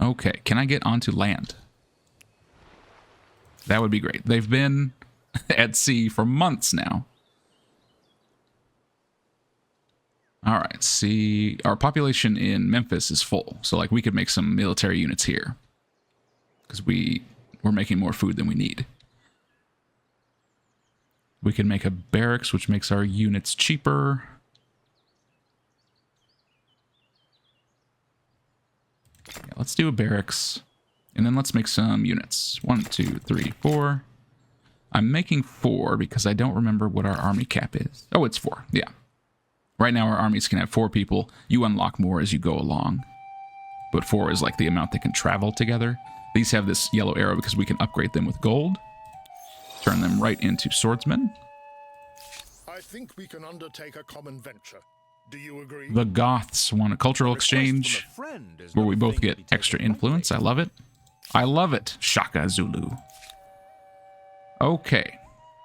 Okay, can I get onto land? That would be great. They've been at sea for months now. All right, see, our population in Memphis is full. So, like, we could make some military units here. Because we're making more food than we need. We can make a barracks, which makes our units cheaper. Yeah, let's do a barracks. And then let's make some units. 1, 2, 3, 4. I'm making 4 because I don't remember what our army cap is. Oh, it's 4. Yeah. Right now our armies can have 4 people. You unlock more as you go along. But 4 is like the amount that can travel together. These have this yellow arrow because we can upgrade them with gold. Turn them right into swordsmen. I think we can undertake a common venture. Do you agree? The Goths want a cultural exchange where we both get extra influence. I love it. I love it, Shaka Zulu. Okay.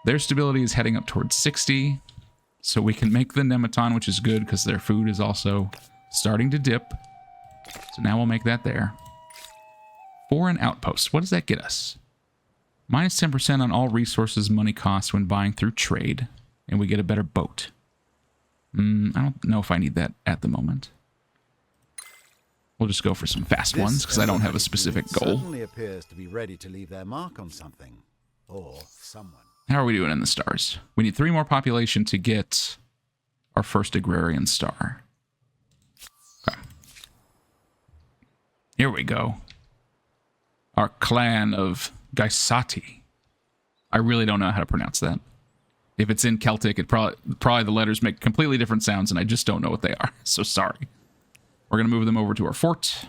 Their stability is heading up towards 60. So we can make the Nematon, which is good because their food is also starting to dip. So now we'll make that there. Foreign outposts. What does that get us? Minus 10% on all resources money costs when buying through trade. And we get a better boat. I don't know if I need that at the moment. We'll just go for some fast ones because I don't have a specific goal. Certainly appears to be ready to leave their mark on something or someone. How are we doing in the stars? We need 3 more population to get our first Agrarian star. Okay. Here we go. Our clan of Gaisati. I really don't know how to pronounce that. If it's in Celtic, it probably the letters make completely different sounds, and I just don't know what they are. So sorry. We're going to move them over to our fort.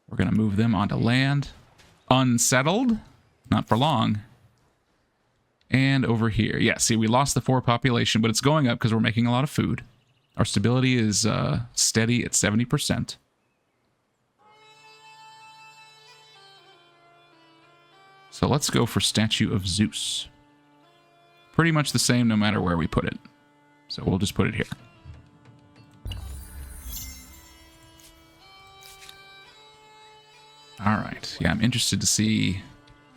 We're going to move them onto land. Unsettled. Not for long. And over here. Yeah, see, we lost the 4 population, but it's going up because we're making a lot of food. Our stability is steady at 70%. So let's go for Statue of Zeus. Pretty much the same no matter where we put it. So we'll just put it here. All right. Yeah, I'm interested to see...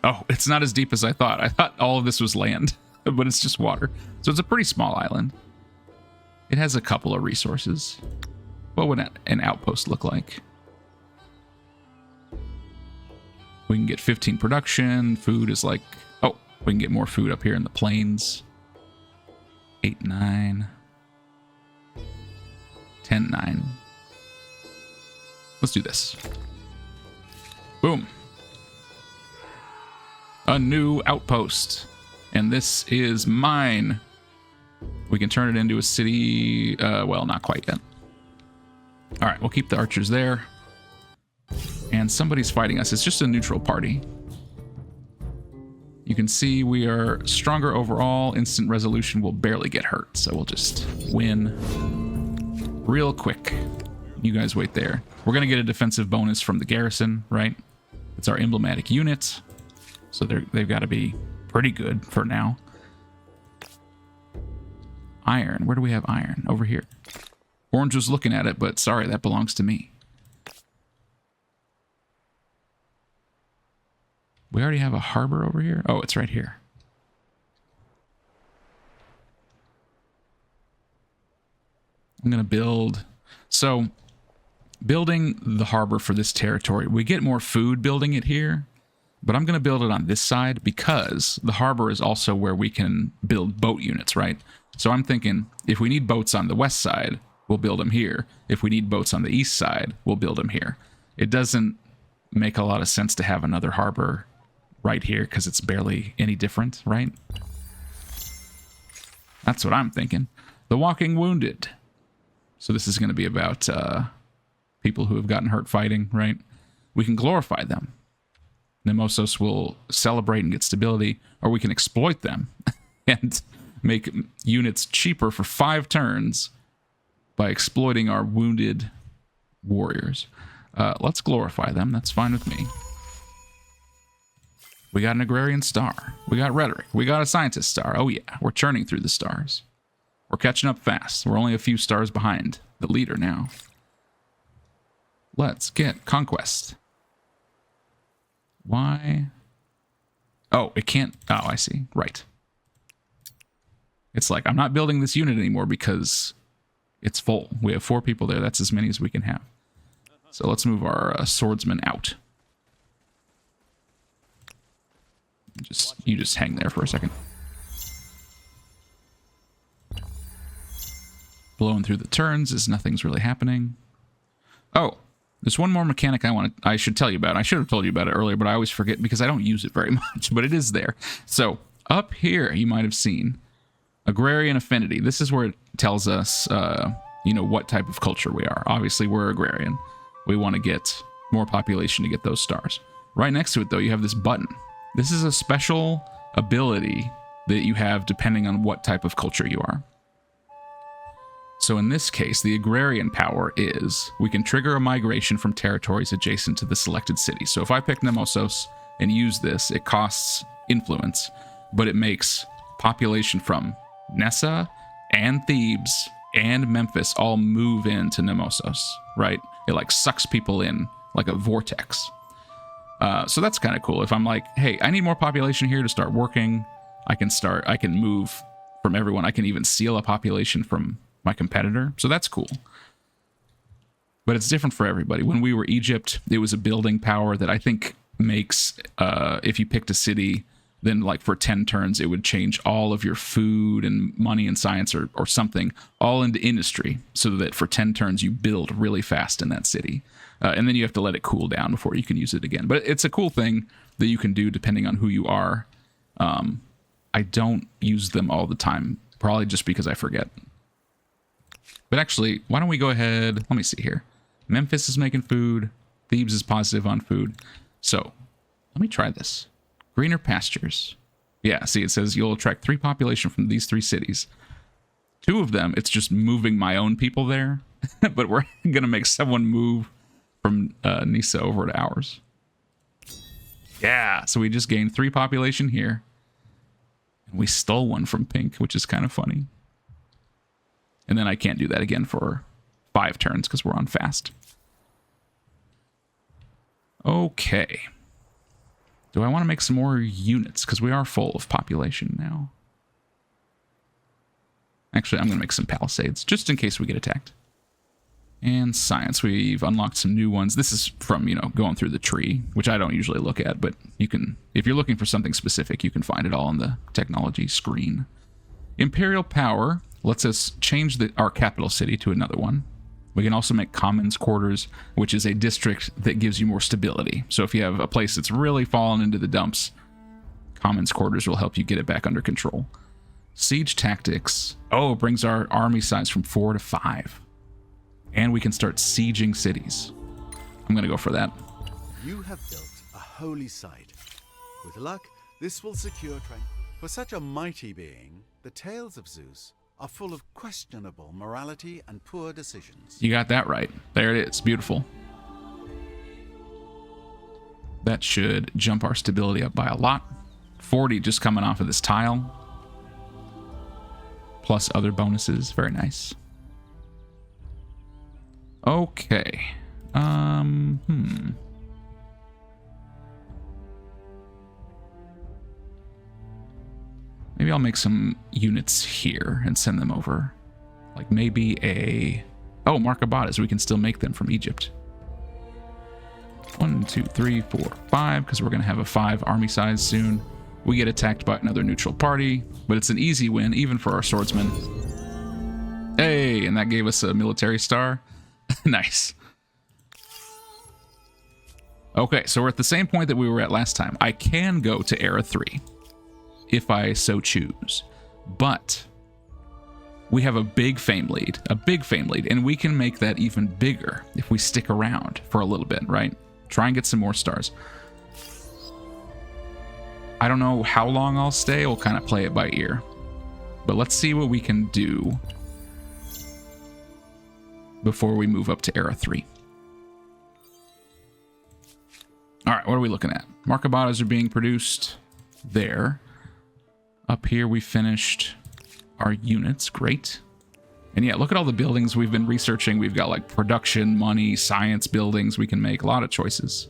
Oh, it's not as deep as I thought. I thought all of this was land, but it's just water. So it's a pretty small island. It has a couple of resources. What would an outpost look like? We can get 15 production. Food is like... Oh, we can get more food up here in the plains. 8, 9. 10, 9. Let's do this. Boom. A new outpost. And this is mine. We can turn it into a city. Well, not quite yet. All right, we'll keep the archers there. And somebody's fighting us. It's just a neutral party. You can see we are stronger overall. Instant resolution will barely get hurt. So we'll just win real quick. You guys wait there. We're going to get a defensive bonus from the garrison, right? It's our emblematic unit. So they've got to be pretty good for now. Iron. Where do we have iron? Over here. Orange was looking at it, but sorry, that belongs to me. We already have a harbor over here? Oh, it's right here. I'm going to build... So, building the harbor for this territory, we get more food building it here, but I'm going to build it on this side because the harbor is also where we can build boat units, right? So I'm thinking, if we need boats on the west side, we'll build them here. If we need boats on the east side, we'll build them here. It doesn't make a lot of sense to have another harbor right here because it's barely any different, right? That's what I'm thinking. The Walking Wounded. So this is going to be about people who have gotten hurt fighting, right? We can glorify them. Nemosos will celebrate and get stability, or we can exploit them and make units cheaper for 5 turns by exploiting our wounded warriors. Let's glorify them. That's fine with me. We got an Agrarian star. We got rhetoric. We got a scientist star. Oh yeah, we're churning through the stars. We're catching up fast. We're only a few stars behind the leader now. let's get conquest. Why? Oh, it can't. Oh, I see. Right. It's like, I'm not building this unit anymore because it's full. We have 4 people there. That's as many as we can have. So let's move our swordsman out. You just hang there for a second. Blowing through the turns as nothing's really happening. Oh, there's one more mechanic I should tell you about. I should have told you about it earlier, but I always forget because I don't use it very much, but it is there. So up here, you might have seen Agrarian Affinity. This is where it tells us, you know, what type of culture we are. Obviously, we're Agrarian. We want to get more population to get those stars. Right next to it, though, you have this button. This is a special ability that you have depending on what type of culture you are. So in this case, the Agrarian power is we can trigger a migration from territories adjacent to the selected city. So if I pick Nemosos and use this, it costs influence, but it makes population from Nesa and Thebes and Memphis all move into Nemosos, right? It like sucks people in like a vortex. So that's kind of cool. If I'm like, hey, I need more population here to start working, I can move from everyone. I can even steal a population from my competitor. So that's cool. But it's different for everybody. When we were Egypt, it was a building power that I think makes, if you picked a city, then like for 10 turns, it would change all of your food and money and science or something all into industry so that for 10 turns, you build really fast in that city. And then you have to let it cool down before you can use it again. But it's a cool thing that you can do depending on who you are. I don't use them all the time, probably just because I forget. But actually, why don't we go ahead? Let me see here. Memphis is making food. Thebes is positive on food. So let me try this. Greener pastures. Yeah, see, it says you'll attract 3 population from these 3 cities. 2 of them, it's just moving my own people there. But we're going to make someone move from Nesa over to ours. Yeah, so we just gained 3 population here. And we stole one from Pink, which is kind of funny. And then I can't do that again for 5 turns because we're on fast. Okay. Do I want to make some more units? Because we are full of population now. Actually, I'm going to make some palisades, just in case we get attacked. And science, we've unlocked some new ones. This is from, you know, going through the tree, which I don't usually look at, but you can, if you're looking for something specific, you can find it all on the technology screen. Imperial power lets us change our capital city to another one. We can also make commons quarters, which is a district that gives you more stability. So if you have a place that's really fallen into the dumps, commons quarters will help you get it back under control. Siege tactics. Oh, it brings our army size from 4 to 5. And we can start sieging cities. I'm going to go for that. You have built a holy site. With luck, this will secure tranquility. For such a mighty being, the tales of Zeus are full of questionable morality and poor decisions. You got that right. There it is. Beautiful. That should jump our stability up by a lot. 40 just coming off of this tile. Plus other bonuses. Very nice. Okay. Maybe I'll make some units here and send them over. Like maybe a... Oh, Markabatas. We can still make them from Egypt. 1, 2, 3, 4, 5, because we're going to have a 5 army size soon. We get attacked by another neutral party, but it's an easy win, even for our swordsmen. Hey, and that gave us a military star. Nice. Okay, so we're at the same point that we were at last time. I can go to Era 3, if I so choose. But we have a big fame lead, and we can make that even bigger if we stick around for a little bit, right? Try and get some more stars. I don't know how long I'll stay. We'll kind of play it by ear. But let's see what we can do before we move up to Era 3. All right, what are we looking at? Markabatas are being produced there. Up here, we finished our units. Great. And yeah, look at all the buildings we've been researching. We've got like production, money, science buildings. We can make a lot of choices.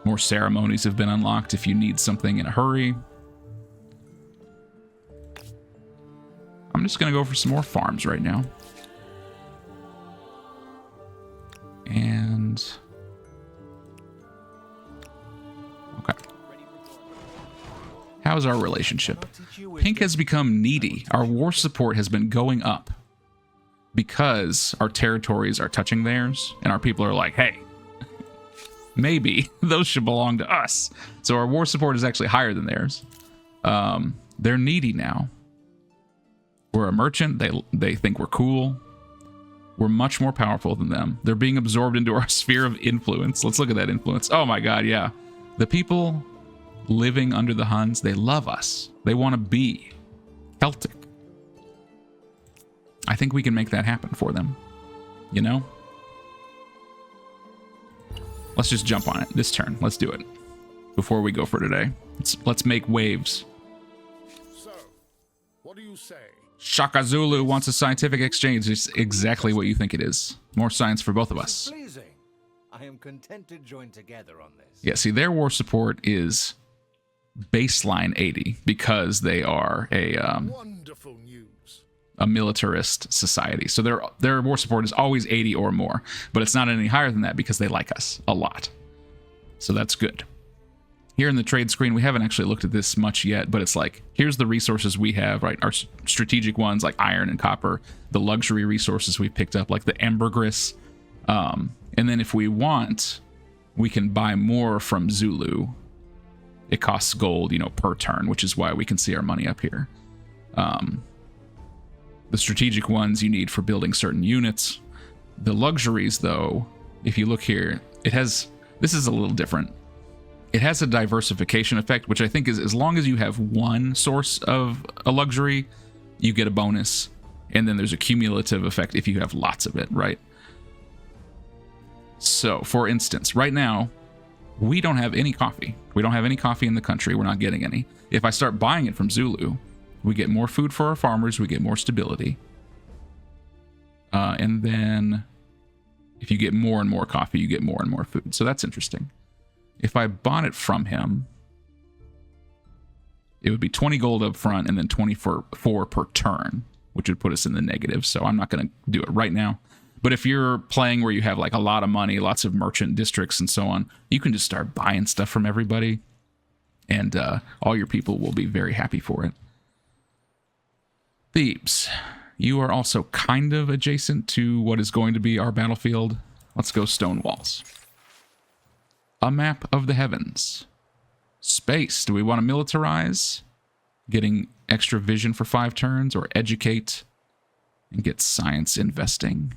More ceremonies have been unlocked if you need something in a hurry. I'm just going to go for some more farms right now. And... okay. How's our relationship? Pink has become needy. Our war support has been going up because our territories are touching theirs, and our people are like, hey, maybe those should belong to us. So our war support is actually higher than theirs. They're needy now. We're a merchant. They think we're cool. We're much more powerful than them. They're being absorbed into our sphere of influence. Let's look at that influence. Oh my god, yeah. The people living under the Huns, they love us. They want to be Celtic. I think we can make that happen for them. You know? Let's just jump on it this turn. Let's do it. Before we go for today. Let's make waves. So, what do you say? Shaka Zulu wants a scientific exchange. It's exactly what you think it is. More science for both of us. Pleasing. I am content to join together on this. Yeah, see, their war support is baseline 80 because they are Wonderful news. a militarist society. So their war support is always 80 or more, but it's not any higher than that because they like us a lot. So that's good. Here in the trade screen, we haven't actually looked at this much yet, but it's like, here's the resources we have, right? Our strategic ones like iron and copper, the luxury resources we picked up like the ambergris. And then if we want, we can buy more from Zulu. It costs gold, you know, per turn, which is why we can see our money up here. The strategic ones you need for building certain units. The luxuries, though, if you look here, this is a little different. It has a diversification effect, which I think is as long as you have one source of a luxury, you get a bonus. And then there's a cumulative effect if you have lots of it, right? So, for instance, right now, we don't have any coffee. We don't have any coffee in the country. We're not getting any. If I start buying it from Zulu, we get more food for our farmers. We get more stability. And then if you get more and more coffee, you get more and more food. So that's interesting. If I bought it from him, it would be 20 gold up front and then 24 per turn, which would put us in the negative. So I'm not going to do it right now. But if you're playing where you have like a lot of money, lots of merchant districts and so on, you can just start buying stuff from everybody. And all your people will be very happy for it. Thebes, you are also kind of adjacent to what is going to be our battlefield. Let's go stone walls. A map of the heavens. Space. Do we want to militarize? Getting extra vision for 5 turns, or educate and get science investing?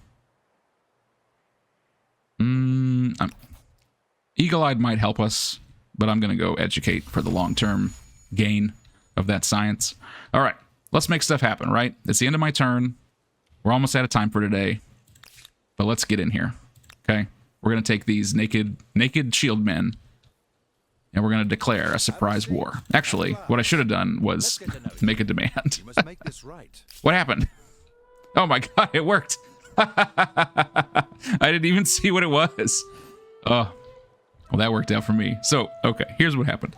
Eagle-eyed might help us, but I'm going to go educate for the long-term gain of that science. All right, let's make stuff happen, right? It's the end of my turn. We're almost out of time for today, but let's get in here, okay? We're going to take these naked shield men, and we're going to declare a surprise war. Actually, what I should have done was make a demand. You must make this right. What happened? Oh my god, it worked. I didn't even see what it was. Oh, well, that worked out for me. So, okay, here's what happened.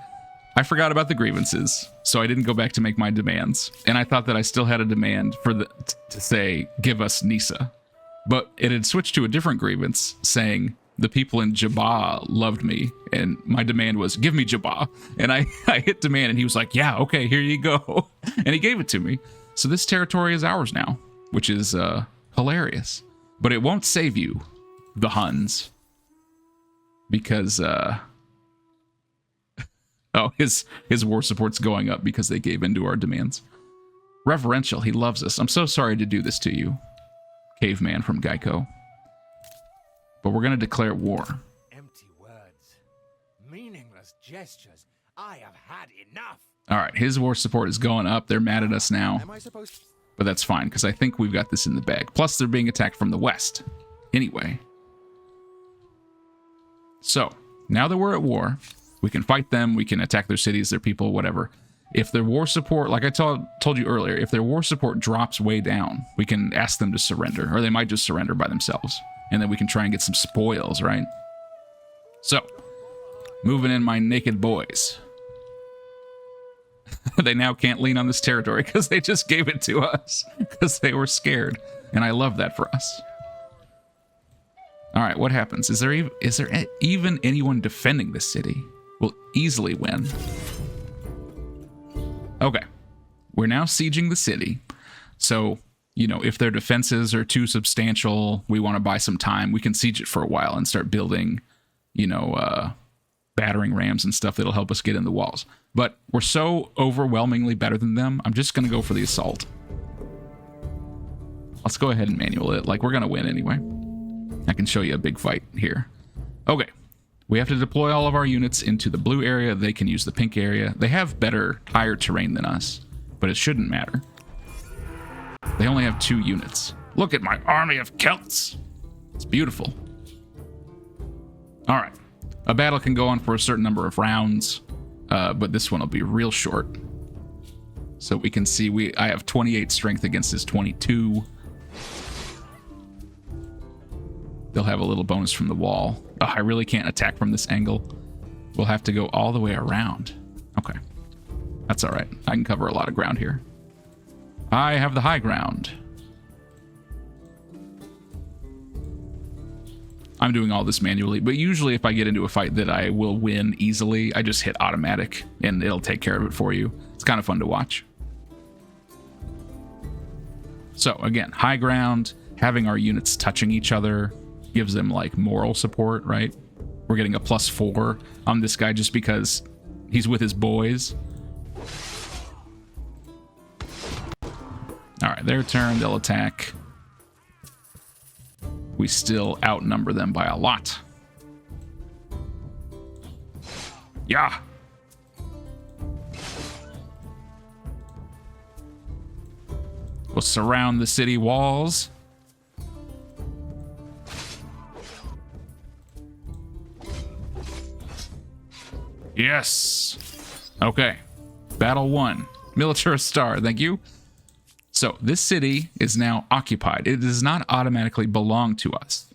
I forgot about the grievances, so I didn't go back to make my demands. And I thought that I still had a demand for to say, give us Nesa. But it had switched to a different grievance saying the people in Jabba loved me. And my demand was, give me Jabba. And I hit demand and he was like, yeah, okay, here you go. And he gave it to me. So this territory is ours now, which is hilarious. But it won't save you, the Huns. Because, oh, his war support's going up because they gave in to our demands. Reverential, he loves us. I'm so sorry to do this to you. Caveman from Geico. But we're going to declare war. Empty words. Meaningless gestures. I have had enough. All right, his war support is going up. They're mad at us now. Am I supposed to... But that's fine, because I think we've got this in the bag. Plus, they're being attacked from the west. Anyway. So, now that we're at war, we can fight them, we can attack their cities, their people, whatever. If their war support, like I told you earlier, if their war support drops way down, we can ask them to surrender, or they might just surrender by themselves. And then we can try and get some spoils, right? So, moving in my naked boys. They now can't lean on this territory because they just gave it to us because they were scared. And I love that for us. All right, what happens? Is there even anyone defending this city? We'll easily win. Okay, we're now sieging the city. So, you know, if their defenses are too substantial, we want to buy some time, we can siege it for a while and start building, you know, battering rams and stuff that'll help us get in the walls. But we're so overwhelmingly better than them, I'm just going to go for the assault. Let's go ahead and manual it. Like, we're going to win anyway. I can show you a big fight here. Okay. We have to deploy all of our units into the blue area. They can use the pink area. They have better, higher terrain than us, but it shouldn't matter. They only have 2 units. Look at my army of Celts. It's beautiful. All right. A battle can go on for a certain number of rounds, but this one will be real short. So we can see I have 28 strength against his 22. They'll have a little bonus from the wall. Oh, I really can't attack from this angle. We'll have to go all the way around. Okay. That's all right. I can cover a lot of ground here. I have the high ground. I'm doing all this manually, but usually if I get into a fight that I will win easily, I just hit automatic and it'll take care of it for you. It's kind of fun to watch. So again, high ground, having our units touching each other gives them like moral support, right? We're getting a +4 on this guy just because he's with his boys. All right, their turn, they'll attack. We still outnumber them by a lot. Yeah. We'll surround the city walls. Yes. Okay. Battle 1. Militarist star. Thank you. So this city is now occupied. It does not automatically belong to us.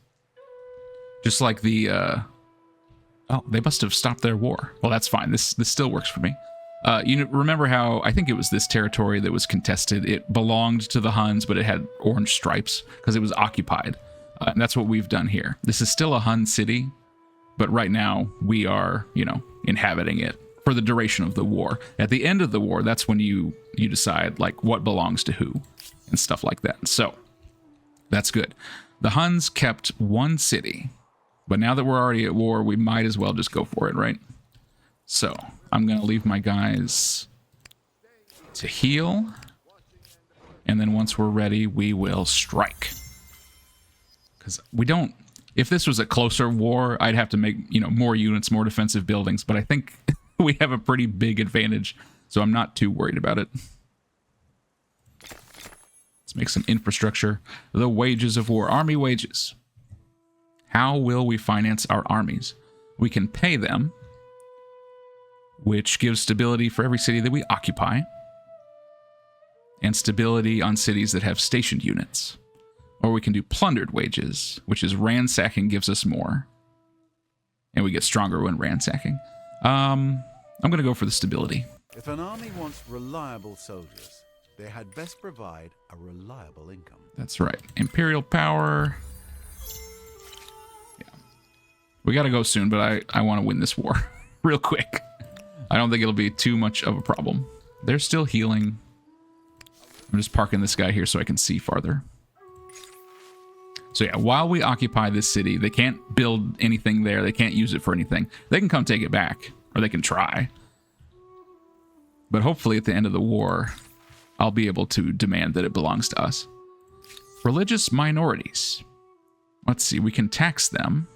Just like the... Oh, they must have stopped their war. Well, that's fine. This still works for me. You remember how I think it was this territory that was contested. It belonged to the Huns, but it had orange stripes because it was occupied. And that's what we've done here. This is still a Hun city, but right now we are, you know, inhabiting it for the duration of the war. At the end of the war, that's when you decide like what belongs to who and stuff like that. So that's good. The Huns kept one city, but now that we're already at war, we might as well just go for it, right? So I'm going to leave my guys to heal. And then once we're ready, we will strike. Because we don't... If this was a closer war, I'd have to make, you know, more units, more defensive buildings. But I think we have a pretty big advantage, so I'm not too worried about it. Let's make some infrastructure. The wages of war. Army wages. How will we finance our armies? We can pay them, which gives stability for every city that we occupy, and stability on cities that have stationed units. Or we can do plundered wages, which is ransacking gives us more. And we get stronger when ransacking. I'm going to go for the stability. If an army wants reliable soldiers, they had best provide a reliable income. That's right. Imperial power. Yeah. We got to go soon, but I want to win this war real quick. I don't think it'll be too much of a problem. They're still healing. I'm just parking this guy here so I can see farther. So yeah, while we occupy this city, they can't build anything there. They can't use it for anything. They can come take it back, or they can try. But hopefully at the end of the war, I'll be able to demand that it belongs to us. Religious minorities. Let's see, we can tax them.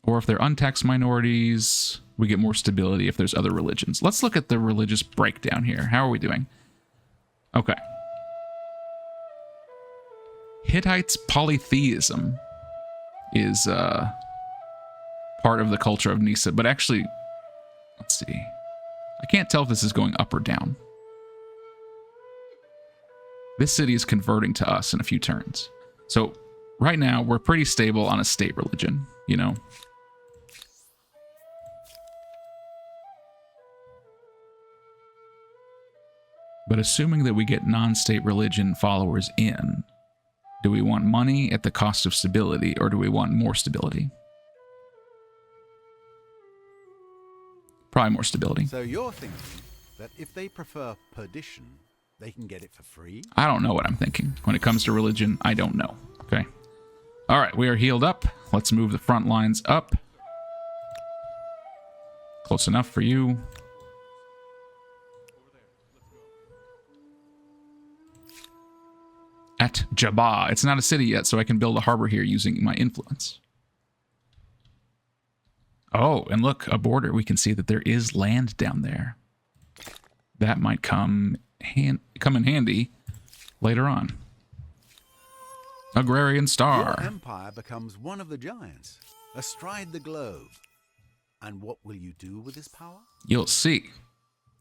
Or if they're untaxed minorities, we get more stability if there's other religions. Let's look at the religious breakdown here. How are we doing? Okay. Hittites' polytheism is part of the culture of Nesa, but actually, let's see. I can't tell if this is going up or down. This city is converting to us in a few turns. So right now, we're pretty stable on a state religion, you know? But assuming that we get non-state religion followers in, do we want money at the cost of stability, or do we want more stability? Probably more stability. So you're thinking that if they prefer perdition, they can get it for free? I don't know what I'm thinking. When it comes to religion, I don't know. Okay. All right, we are healed up. Let's move the front lines up. Close enough for you. At Jabba. It's not a city yet, so I can build a harbor here using my influence. Oh, and look, a border. We can see that there is land down there. That might come in handy later on. Agrarian Star. Your empire becomes one of the giants, astride the globe. And what will you do with this power? You'll see.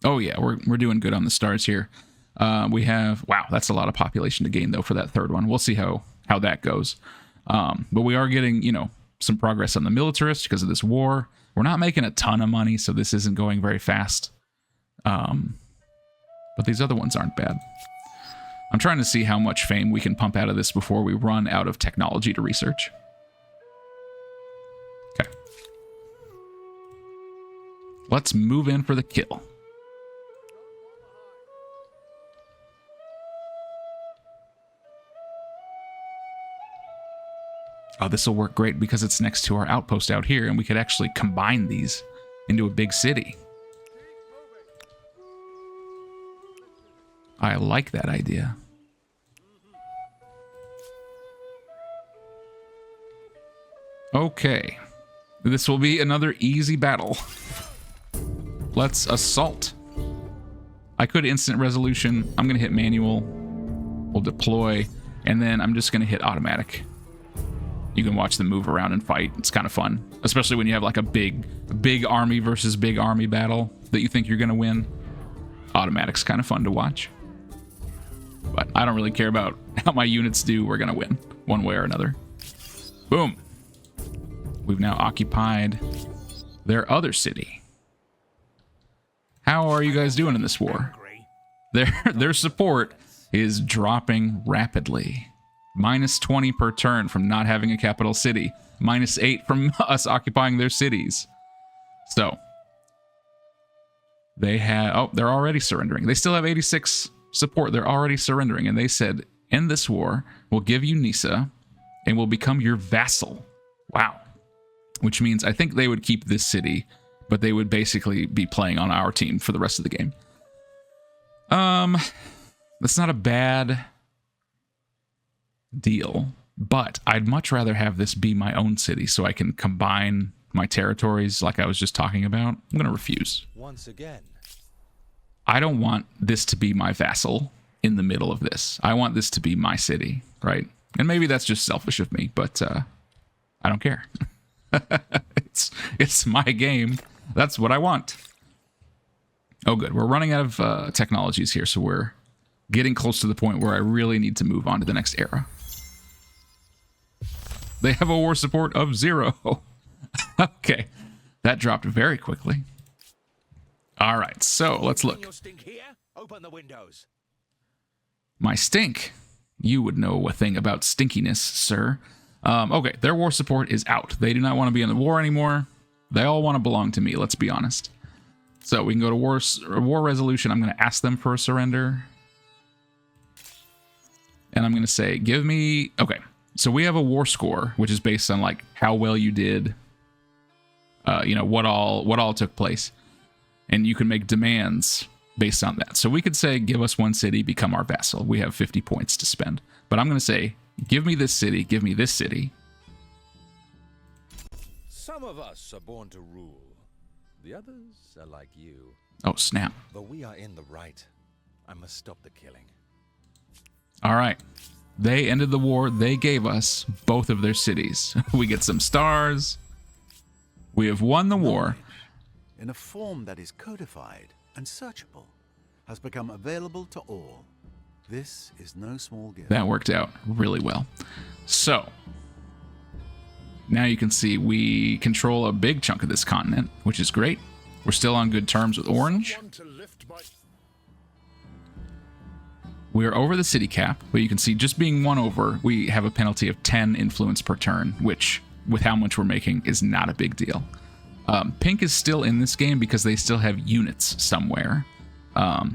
Oh yeah, we're doing good on the stars here. We have, wow, that's a lot of population to gain though for that third one. We'll see how that goes. But we are getting, you know, some progress on the militarist because of this war. We're not making a ton of money, so this isn't going very fast. But these other ones aren't bad. I'm trying to see how much fame we can pump out of this before we run out of technology to research. Okay. Let's move in for the kill. Oh, this will work great because it's next to our outpost out here, and we could actually combine these into a big city. I like that idea. Okay. This will be another easy battle. Let's assault. I could instant resolution. I'm going to hit manual. We'll deploy. And then I'm just going to hit automatic. You can watch them move around and fight. It's kind of fun. Especially when you have like a big army versus big army battle that you think you're going to win. Automatic's kind of fun to watch. But I don't really care about how my units do. We're going to win one way or another. Boom. We've now occupied their other city. How are you guys doing in this war? Their support is dropping rapidly. -20 per turn from not having a capital city. -8 from us occupying their cities. So they have, oh, they're already surrendering. They still have 86 support. They're already surrendering. And they said, end this war, we'll give you Nesa, and we'll become your vassal. Wow. Which means I think they would keep this city, but they would basically be playing on our team for the rest of the game. That's not a bad deal, but I'd much rather have this be my own city so I can combine my territories like I was just talking about. I'm going to refuse. Once again. I don't want this to be my vassal in the middle of this. I want this to be my city, right? And maybe that's just selfish of me, but I don't care. It's my game. That's what I want. Oh, good. We're running out of technologies here, so we're getting close to the point where I really need to move on to the next era. They have a war support of 0. Okay. That dropped very quickly. All right, so let's look. Your stink here? Open the windows. My stink? You would know a thing about stinkiness, sir. Okay, their war support is out. They do not want to be in the war anymore. They all want to belong to me, let's be honest. So we can go to war resolution. I'm going to ask them for a surrender. And I'm going to say, give me... Okay, so we have a war score, which is based on like how well you did, you know, what all took place. And you can make demands based on that. So we could say, give us one city, become our vassal. We have 50 points to spend. But I'm going to say, give me this city, give me this city. Some of us are born to rule. The others are like you. Oh, snap. But we are in the right. I must stop the killing. All right. They ended the war. They gave us both of their cities. We get some stars. We have won the war. In a form that is codified and searchable, has become available to all. This is no small gift. That worked out really well. So, now you can see we control a big chunk of this continent, which is great. We're still on good terms with Orange. Someone to lift my... We're over the city cap, but you can see just being one over, we have a penalty of 10 influence per turn, which, with how much we're making, is not a big deal. Pink is still in this game because they still have units somewhere.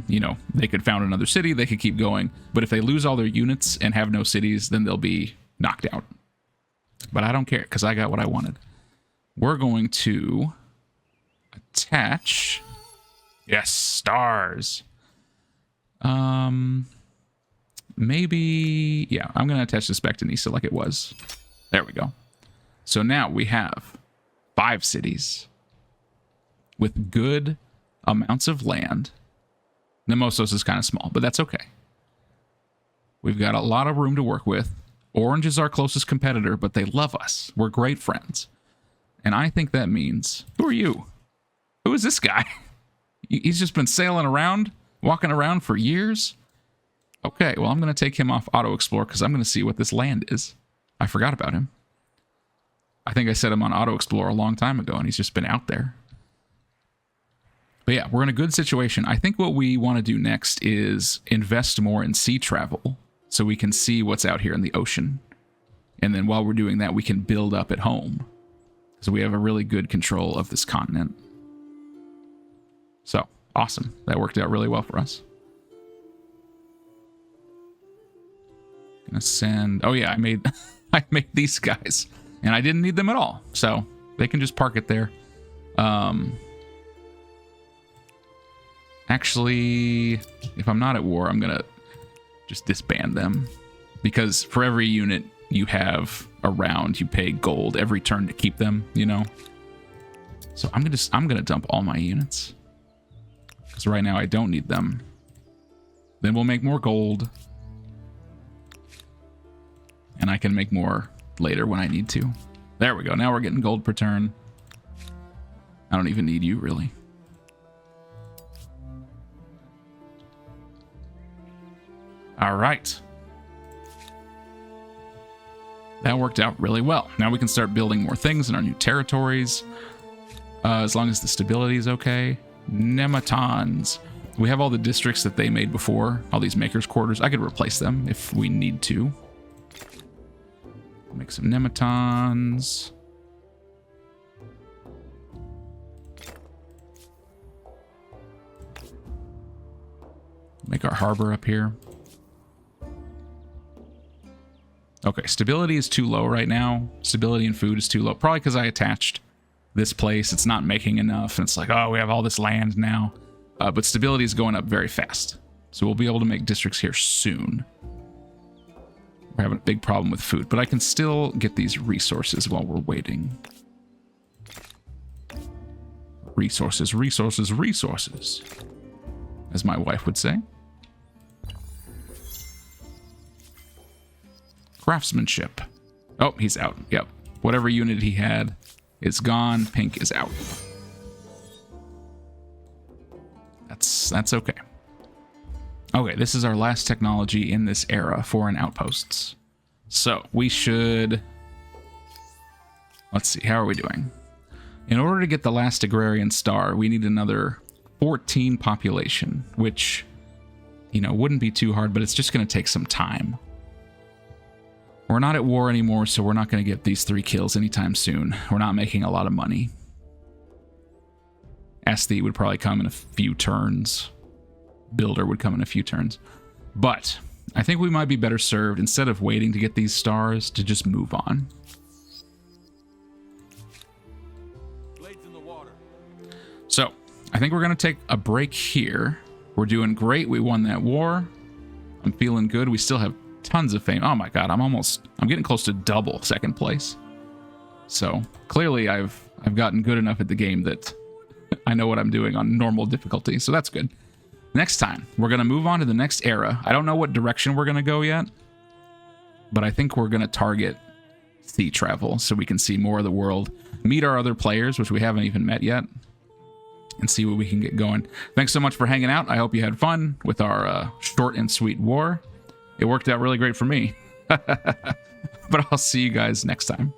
You know, they could found another city, they could keep going, but if they lose all their units and have no cities, then they'll be knocked out. But I don't care, because I got what I wanted. We're going to attach... Yes, stars. Maybe... Yeah, I'm going to attach this back to Nesa like it was. There we go. So now we have 5 cities with good amounts of land. Nemosos is kind of small, but that's okay. We've got a lot of room to work with. Orange is our closest competitor, but they love us. We're great friends. And I think that means... Who are you? Who is this guy? He's just been sailing around, walking around for years. Okay, well, I'm going to take him off Auto Explore because I'm going to see what this land is. I forgot about him. I think I set him on Auto Explore a long time ago, and he's just been out there. But yeah, we're in a good situation. I think what we want to do next is invest more in sea travel so we can see what's out here in the ocean. And then while we're doing that, we can build up at home. So we have a really good control of this continent. So, awesome. That worked out really well for us. Gonna send... Oh yeah, I made these guys. And I didn't need them at all. So, they can just park it there. Actually, if I'm not at war, I'm gonna just disband them. Because for every unit you have around, you pay gold every turn to keep them, you know? So I'm gonna dump all my units. Because right now I don't need them. Then we'll make more gold. And I can make more later when I need to. There we go. Now we're getting gold per turn. I don't even need you, really. All right. That worked out really well. Now we can start building more things in our new territories. As long as the stability is okay. Nematons. We have all the districts that they made before. All these makers' quarters. I could replace them if we need to. Make some nematons. Make our harbor up here. Okay, stability is too low right now. Stability and food is too low. Probably because I attached this place. It's not making enough. And it's like, oh, we have all this land now. But stability is going up very fast. So we'll be able to make districts here soon. We're having a big problem with food. But I can still get these resources while we're waiting. Resources, resources, resources. As my wife would say. Craftsmanship. Oh, he's out. Yep. Whatever unit he had is gone. Pink is out. That's okay. Okay, this is our last technology in this era, foreign outposts. So we should... Let's see, how are we doing? In order to get the last Agrarian star, we need another 14 population, which, you know, wouldn't be too hard, but it's just going to take some time. We're not at war anymore, so we're not going to get these 3 kills anytime soon. We're not making a lot of money. Esthi would probably come in a few turns. Builder would come in a few turns. But I think we might be better served, instead of waiting to get these stars, to just move on. Blades in the water. So, I think we're going to take a break here. We're doing great. We won that war. I'm feeling good. We still have tons of fame. Oh my god, I'm getting close to double second place. So, clearly I've gotten good enough at the game that I know what I'm doing on normal difficulty, so that's good. Next time, we're going to move on to the next era. I don't know what direction we're going to go yet, but I think we're going to target sea travel so we can see more of the world, meet our other players, which we haven't even met yet. and see what we can get going. Thanks so much for hanging out. I hope you had fun with our short and sweet war. It worked out really great for me. But I'll see you guys next time.